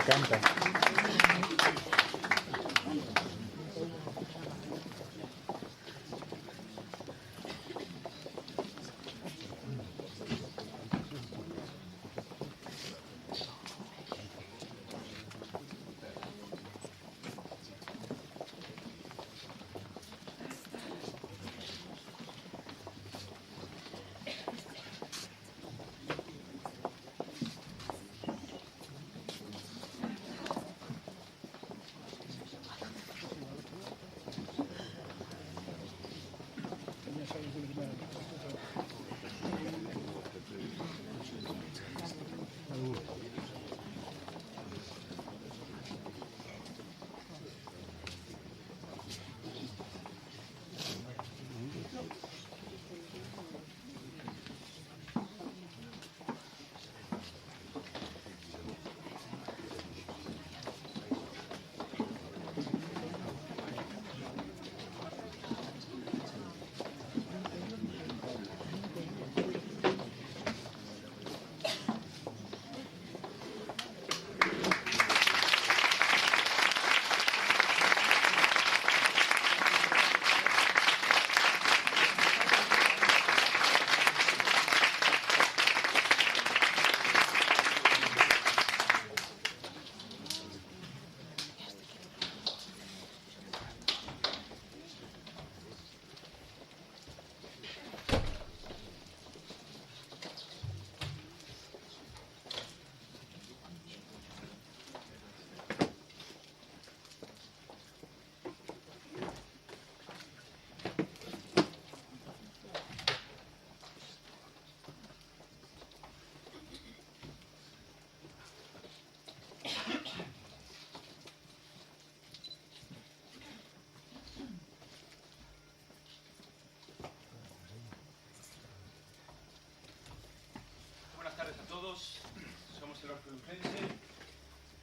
encanta. Somos el Orfeo Lucense.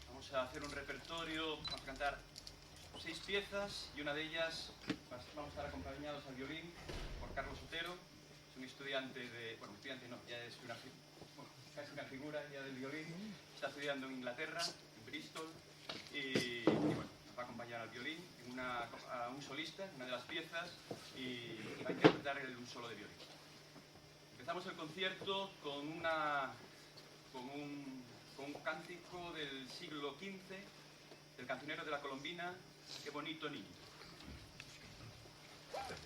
Vamos a hacer un repertorio, vamos a cantar 6 piezas y una de ellas vamos a estar acompañados al violín por Carlos Otero. Es un estudiante de, bueno, estudiante no, ya es casi una figura ya del violín. Está estudiando en Inglaterra, en Bristol, y bueno, nos va a acompañar al violín a un solista en una de las piezas y va a interpretar un solo de violín. Empezamos el concierto con un cántico del siglo XV, del cancionero de la Colombina, Qué bonito niño. Qué bonito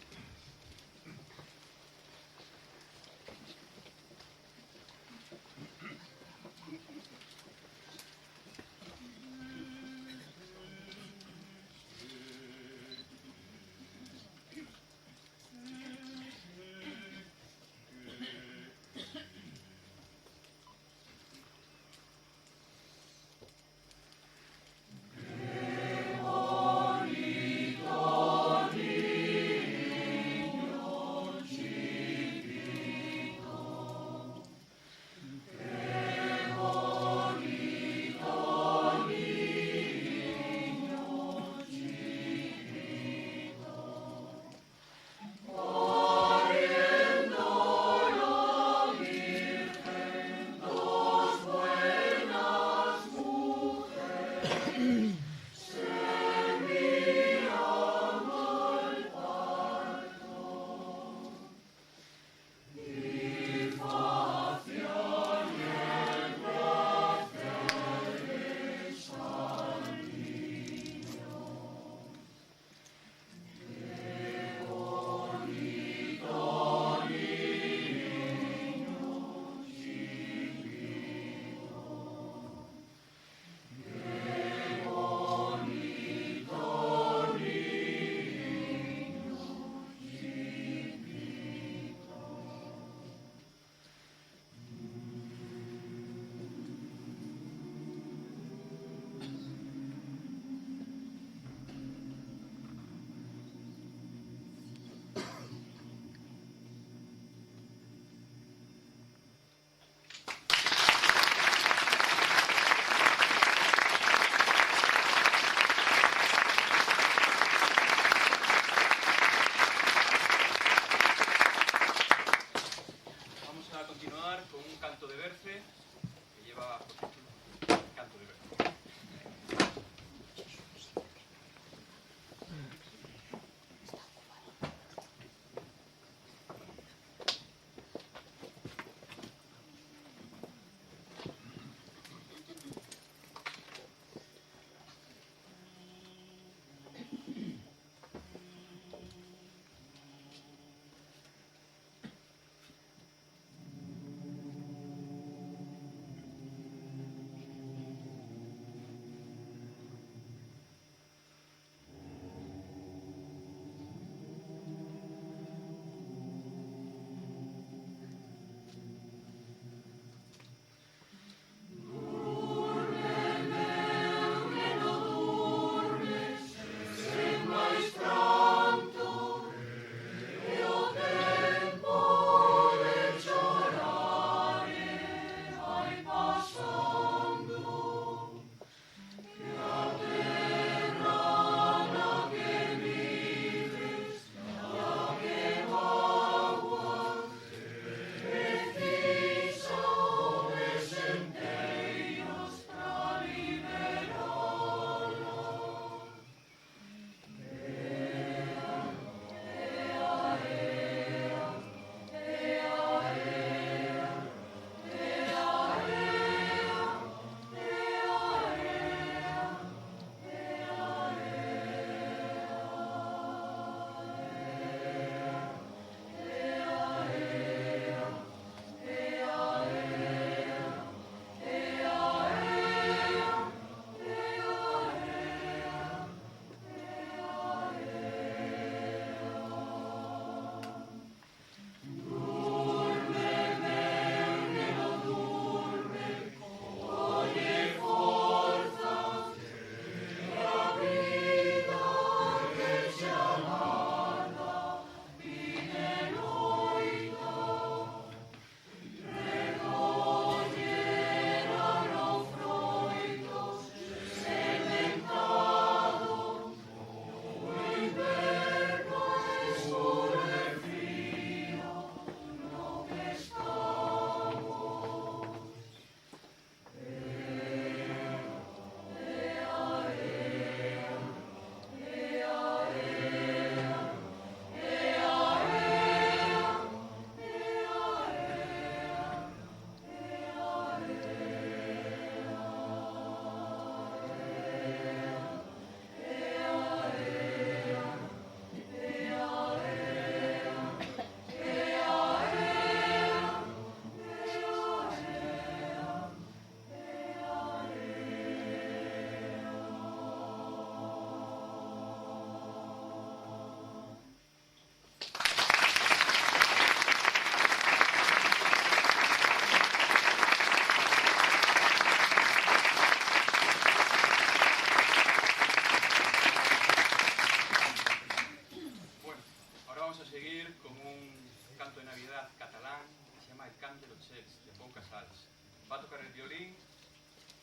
seguir con un canto de Navidad catalán que se llama El Cant de los Chels, de Pau Casals. Va a tocar el violín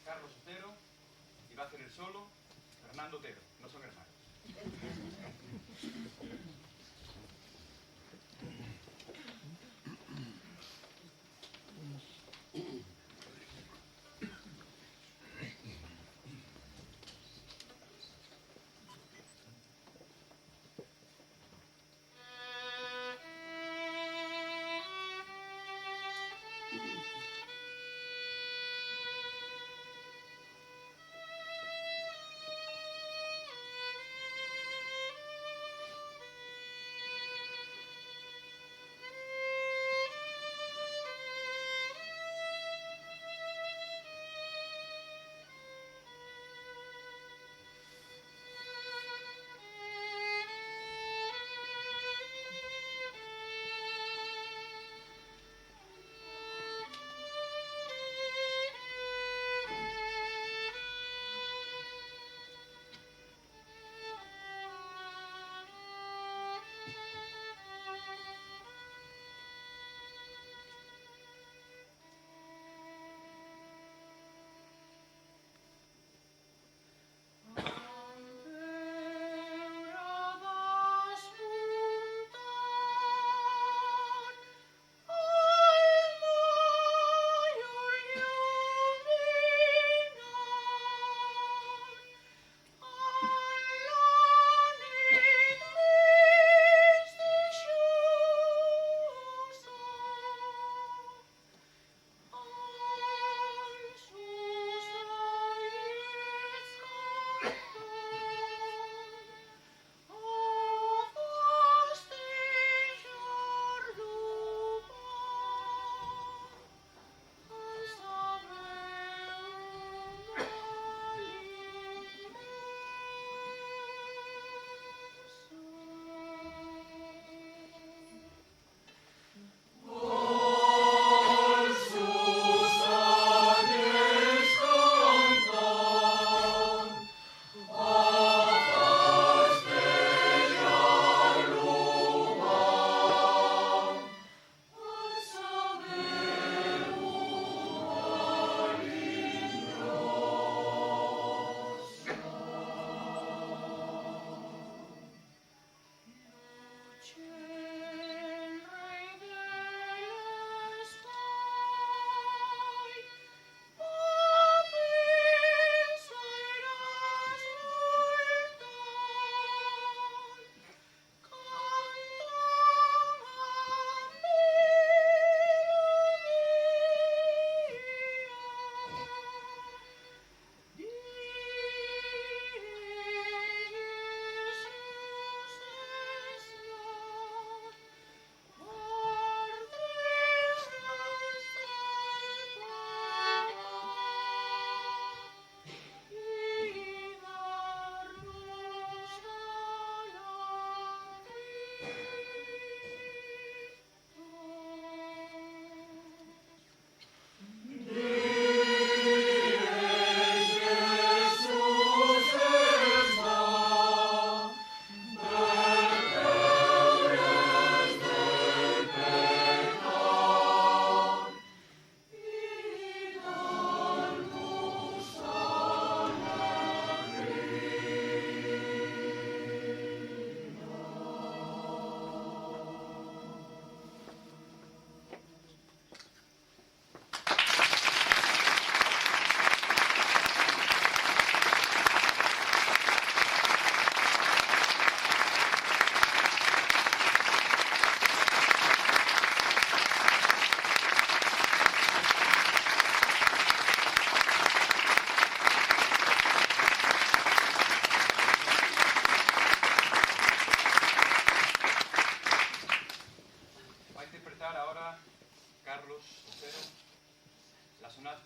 Carlos Otero y va a hacer el solo Fernando Otero, no son hermanos.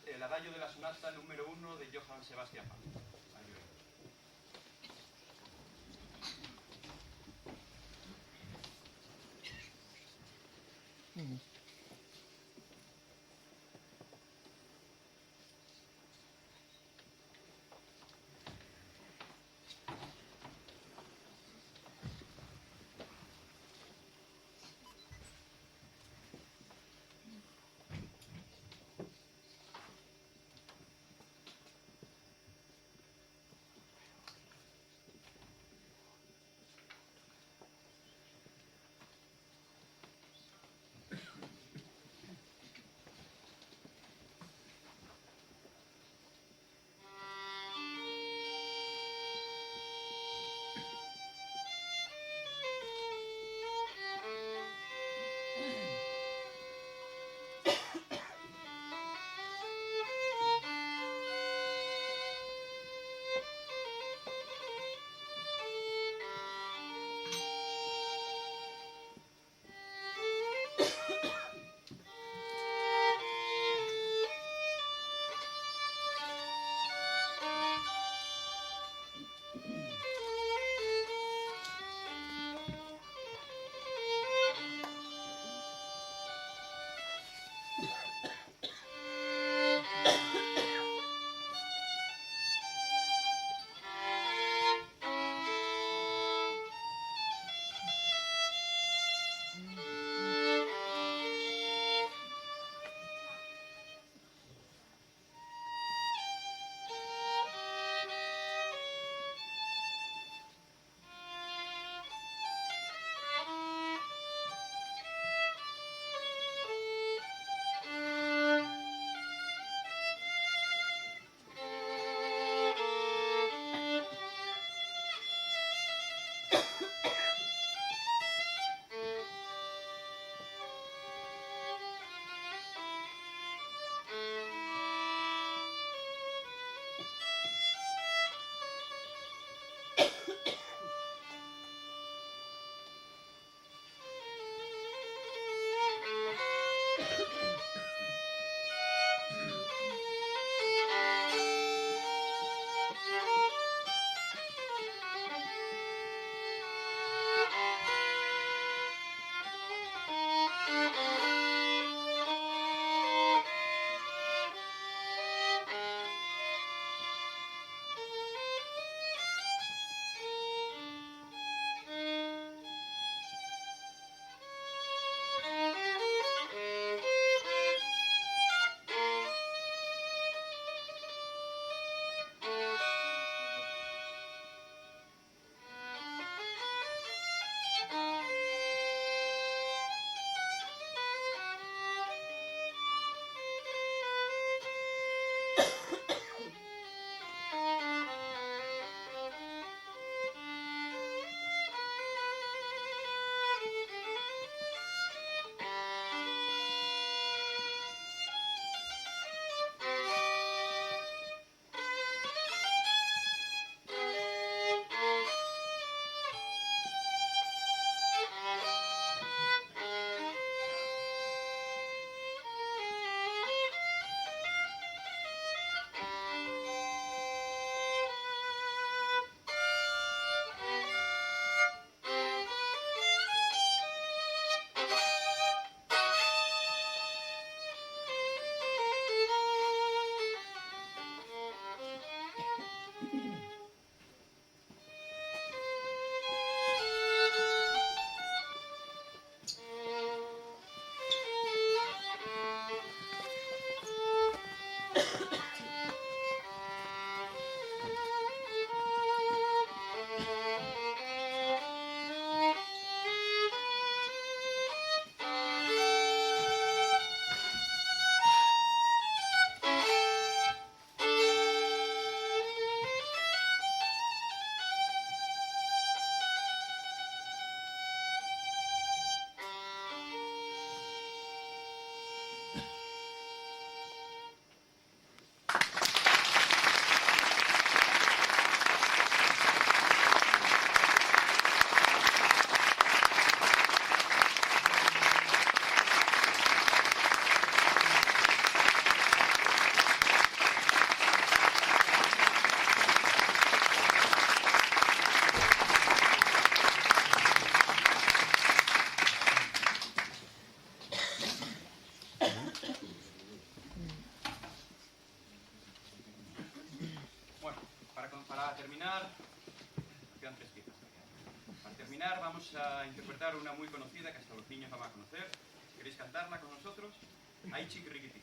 El adagio de la sonata número 1 de Johann Sebastian Bach. para terminar, quedan 3 piezas. Para terminar vamos a interpretar una muy conocida que hasta los niños van a conocer. Si queréis cantarla con nosotros, Ay Chiquiriquitín.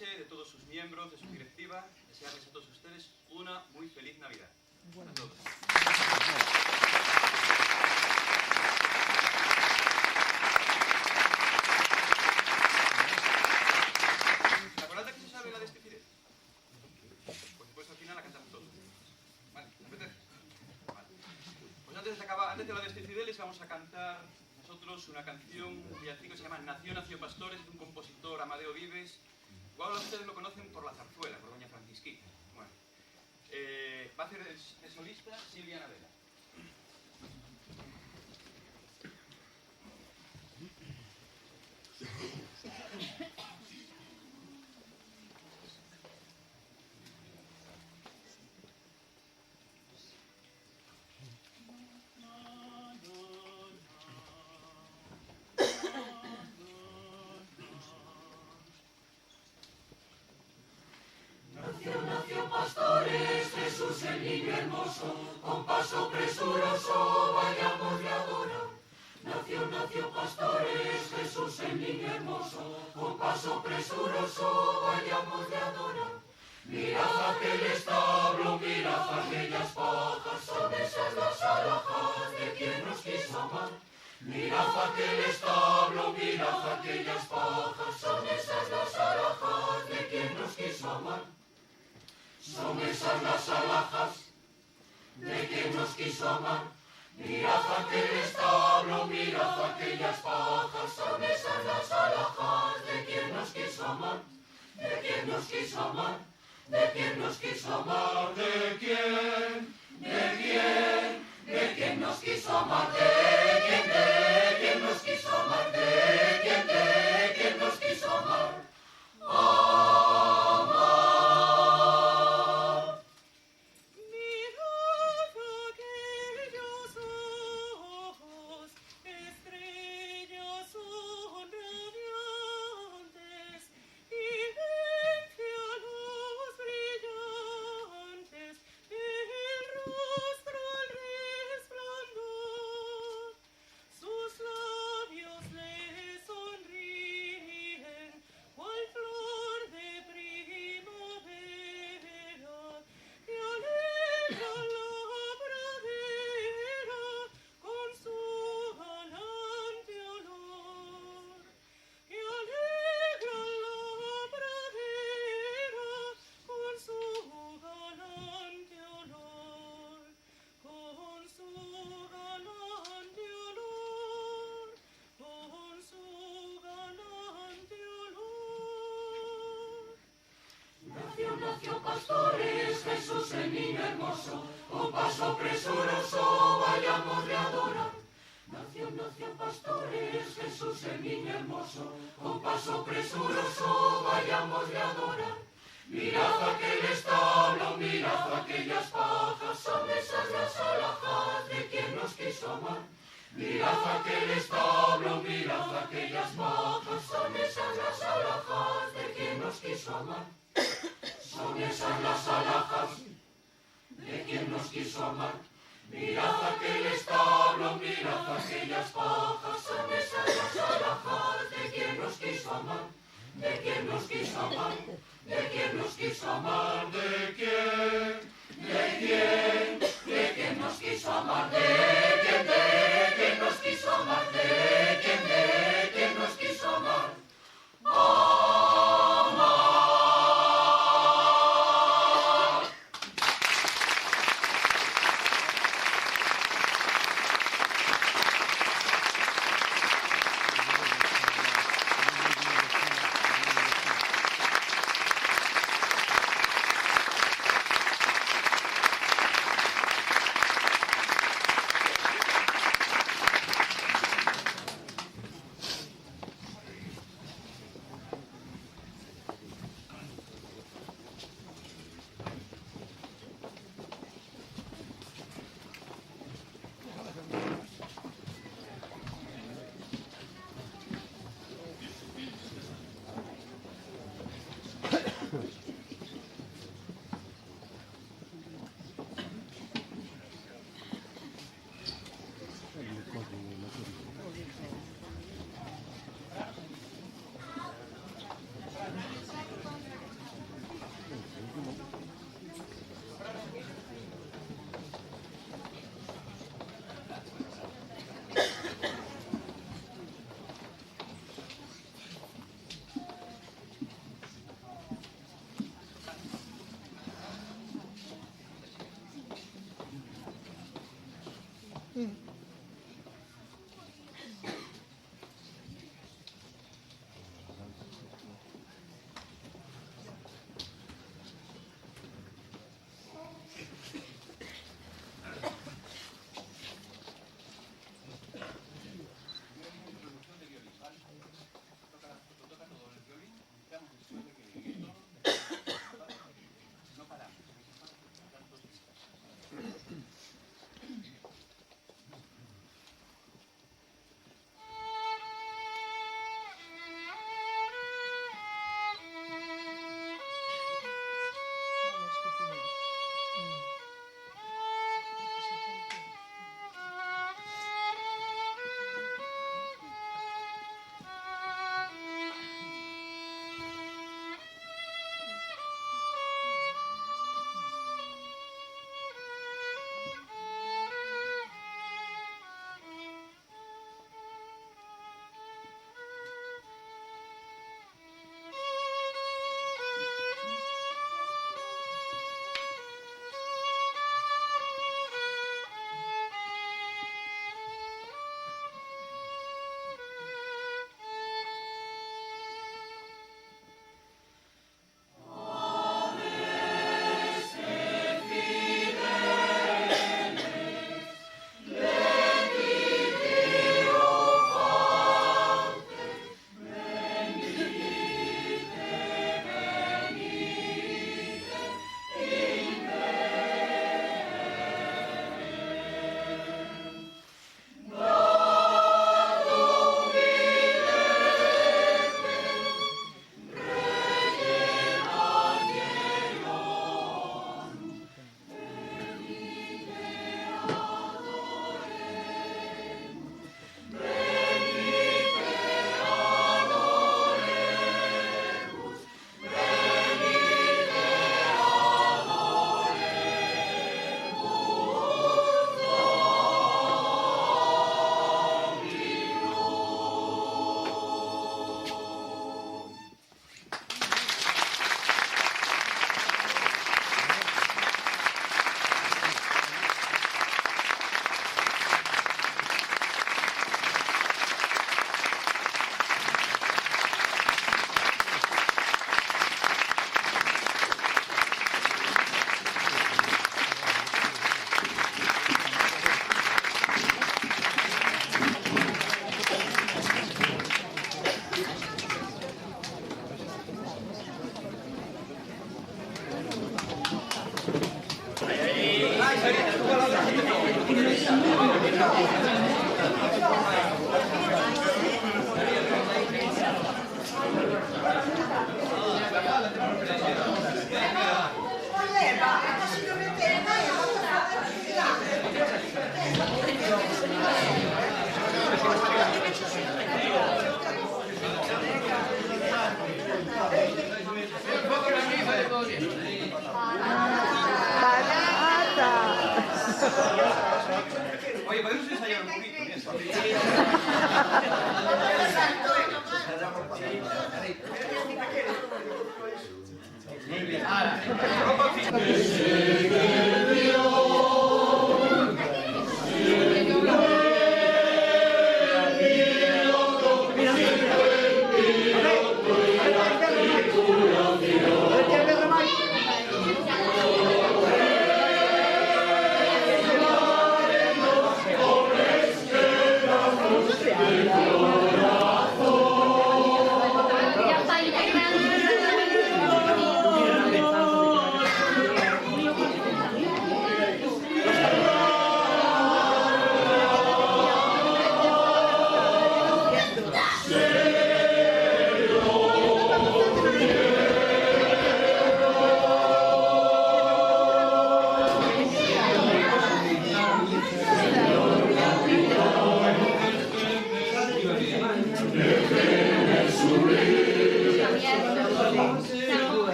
Elche, de todos sus miembros, de su directiva, desearles a todos ustedes una muy feliz Navidad. A todos. ¿La colata que se sabe la de este Fidel? Pues después al final la cantamos todos. Vale, ¿te apetece? Vale. Pues antes de la de este Fideles vamos a cantar nosotros una canción, un villancico que se llama Nació, nació Pastores, de un compositor, Amadeo Vives. Igual ustedes lo conocen por la zarzuela, por Doña Francisquita. Bueno, va a hacer de solista Silvia Nadella. Nació pastores, Jesús el niño hermoso, con paso presuroso vayamos a adorar. Nació pastores, Jesús el niño hermoso, con paso presuroso vayamos a adorar. Mirad aquel establo, mirad aquellas pajas, son esas las alhajas de quien nos quiso amar. Mirad aquel establo, mirad aquellas pajas, son esas las alhajas de quien nos quiso amar. Son esas las alhajas de quien nos quiso amar. Mirad aquel establo, mirad aquellas pajas, son esas las alhajas de quien nos quiso amar. De quien nos quiso amar, de quien nos quiso amar, de quien nos quiso amar, de quien nos quiso amar, de quien nos quiso amar. Nació pastores, Jesús el niño hermoso, con paso presuroso vayamos a adorar. Nació pastores, Jesús el niño hermoso, con paso presuroso vayamos a adorar. Mirad aquel establo, mirad aquellas pajas, son esas las alhajas de quien nos quiso amar. Mirad aquel establo, mirad aquellas pajas, son esas las alhajas de quien nos quiso amar. Son esas las alhajas de quien nos quiso amar. Mirad aquel establo, mirad aquellas pajas, son esas las alhajas de quien nos quiso amar. De quien nos quiso amar, de quien nos quiso amar, de quien nos quiso amar, de quien nos quiso amar, de quien nos quiso amar. Oye, podemos ensayar un poquito, ¿no? Muy bien.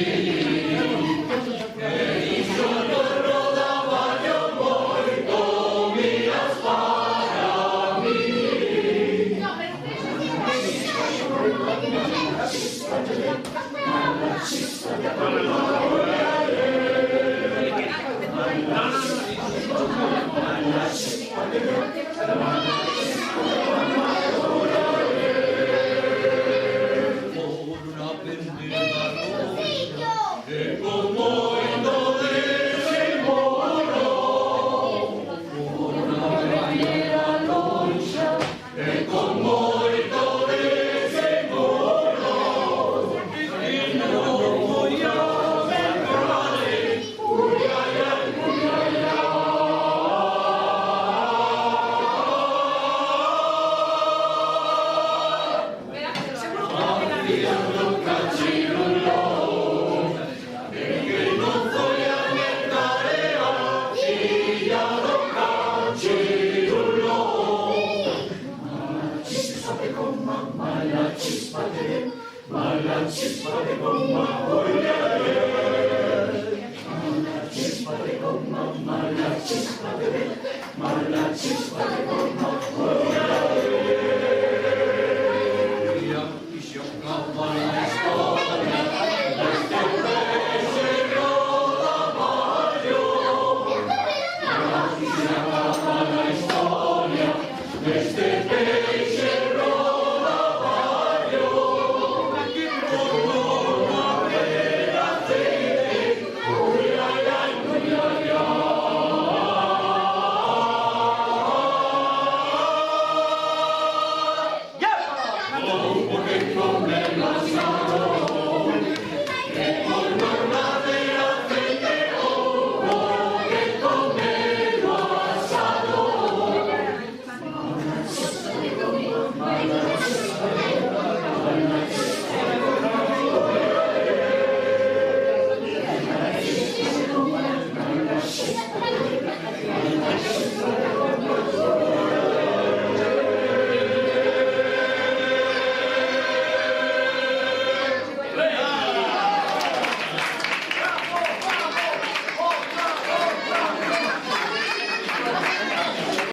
niño